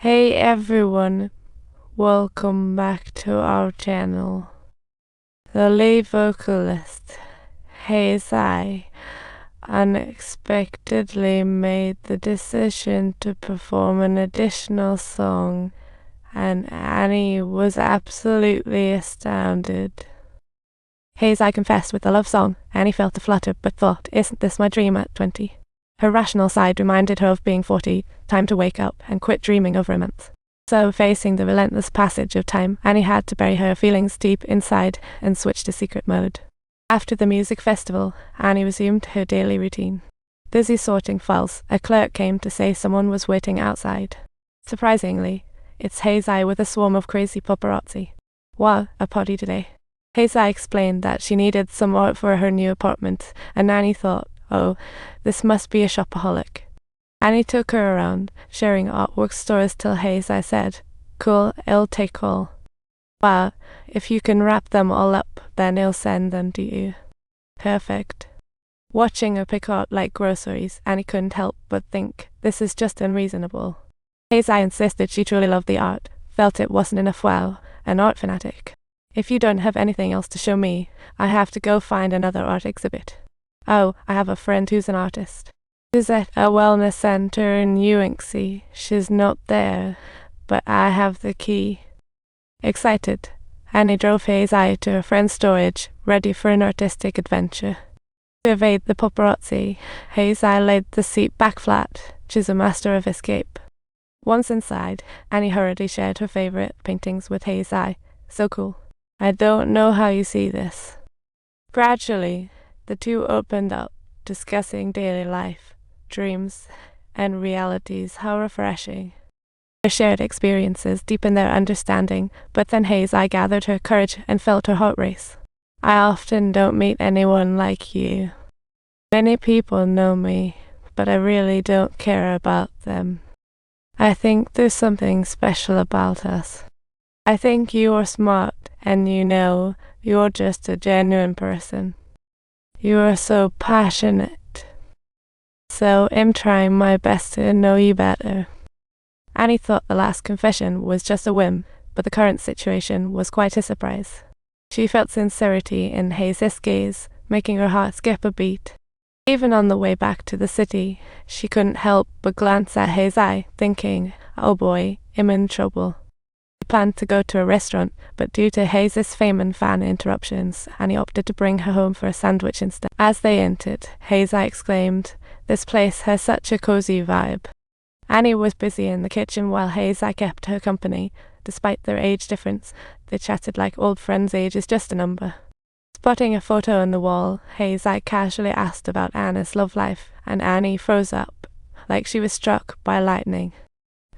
Hey everyone, welcome back to our channel. The lead vocalist, Heizi, unexpectedly made the decision to perform an additional song, and Annie was absolutely astounded. Heizi confessed with the love song. Annie felt a flutter but thought, isn't this my dream at 20? Her rational side reminded her of being 40, time to wake up and quit dreaming of romance. So, facing the relentless passage of time, Annie had to bury her feelings deep inside and switch to secret mode. After the music festival, Annie resumed her daily routine. Busy sorting files, a clerk came to say someone was waiting outside. Surprisingly, it's Heizi with a swarm of crazy paparazzi. Wow, a party today. Heizi explained that she needed some art for her new apartment, and Annie thought, oh, this must be a shopaholic. Annie took her around, sharing artwork stores till Heizi said, cool, I'll take all. Wow, if you can wrap them all up, then I'll send them to you. Perfect. Watching her pick out like groceries, Annie couldn't help but think, this is just unreasonable. Heizi insisted she truly loved the art, felt it wasn't enough. Wow, an art fanatic. If you don't have anything else to show me, I have to go find another art exhibit. Oh, I have a friend who's an artist. She's at a wellness center in Uinksy. She's not there, but I have the key. Excited, Annie drove Heizi to her friend's storage, ready for an artistic adventure. To evade the paparazzi, Heizi laid the seat back flat. She's a master of escape. Once inside, Annie hurriedly shared her favorite paintings with Heizi. So cool. I don't know how you see this. Gradually, the two opened up, discussing daily life, dreams, and realities. How refreshing. Their shared experiences deepened their understanding, but then Heizi gathered her courage and felt her heart race. I often don't meet anyone like you. Many people know me, but I really don't care about them. I think there's something special about us. I think you are smart, and you're just a genuine person. You are so passionate. So I'm trying my best to know you better. Annie thought the last confession was just a whim, but the current situation was quite a surprise. She felt sincerity in Heizi's gaze, making her heart skip a beat. Even on the way back to the city, she couldn't help but glance at Heizi, thinking, oh boy, I'm in trouble. She planned to go to a restaurant, but due to Heizi's fame and fan interruptions, Annie opted to bring her home for a sandwich instead. As they entered, Heizi exclaimed, this place has such a cozy vibe. Annie was busy in the kitchen while Heizi kept her company. Despite their age difference, they chatted like old friends. Age is just a number. Spotting a photo on the wall, Heizi casually asked about Anna's love life, and Annie froze up, like she was struck by lightning.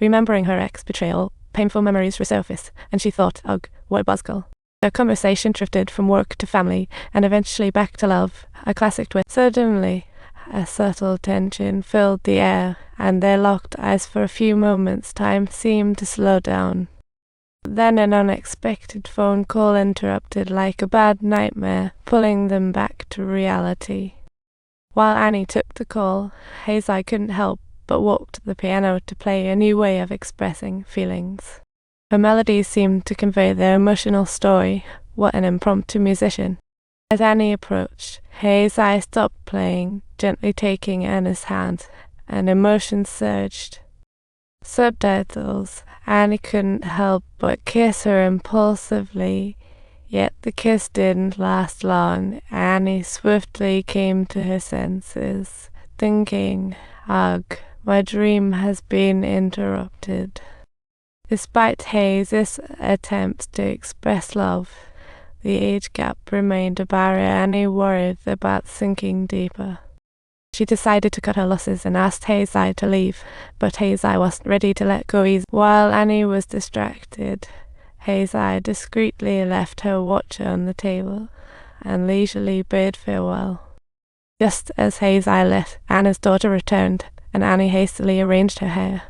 Remembering her ex-betrayal, painful memories resurfaced, and she thought, ugh, what a buzzkill. Their conversation drifted from work to family, and eventually back to love, a classic twist. Suddenly, a subtle tension filled the air, and they locked eyes for a few moments. Time seemed to slow down. Then an unexpected phone call interrupted like a bad nightmare, pulling them back to reality. While Annie took the call, Heizi couldn't help but walked to the piano to play a new way of expressing feelings. Her melodies seemed to convey their emotional story. What an impromptu musician. As Annie approached, Heizi stopped playing, gently taking Anna's hand, and emotion surged. Subtitles. Annie couldn't help but kiss her impulsively, yet the kiss didn't last long. Annie swiftly came to her senses, thinking, ugh, my dream has been interrupted. Despite Heizi's attempts to express love, the age gap remained a barrier. Annie worried about sinking deeper. She decided to cut her losses and asked Heizi to leave, but Heizi wasn't ready to let go easily. While Annie was distracted, Heizi discreetly left her watch on the table and leisurely bid farewell. Just as Heizi left, Anna's daughter returned, and Annie hastily arranged her hair.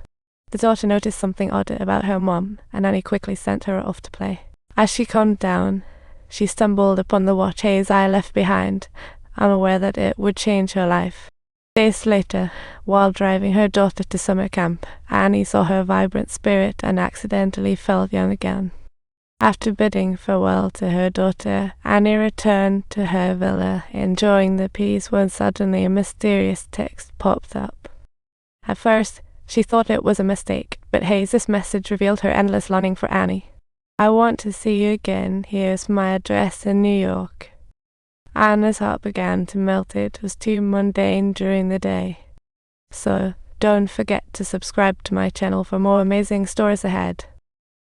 The daughter noticed something odd about her mom, and Annie quickly sent her off to play. As she calmed down, she stumbled upon the watch Heizi left behind, unaware that it would change her life. Days later, while driving her daughter to summer camp, Annie saw her vibrant spirit and accidentally felt young again. After bidding farewell to her daughter, Annie returned to her villa, enjoying the peace when suddenly a mysterious text popped up. At first, she thought it was a mistake, but Heizi's message revealed her endless longing for Annie. "I want to see you again. Here's my address in New York." Anna's heart began to melt. It was too mundane during the day. So, don't forget to subscribe to my channel for more amazing stories ahead.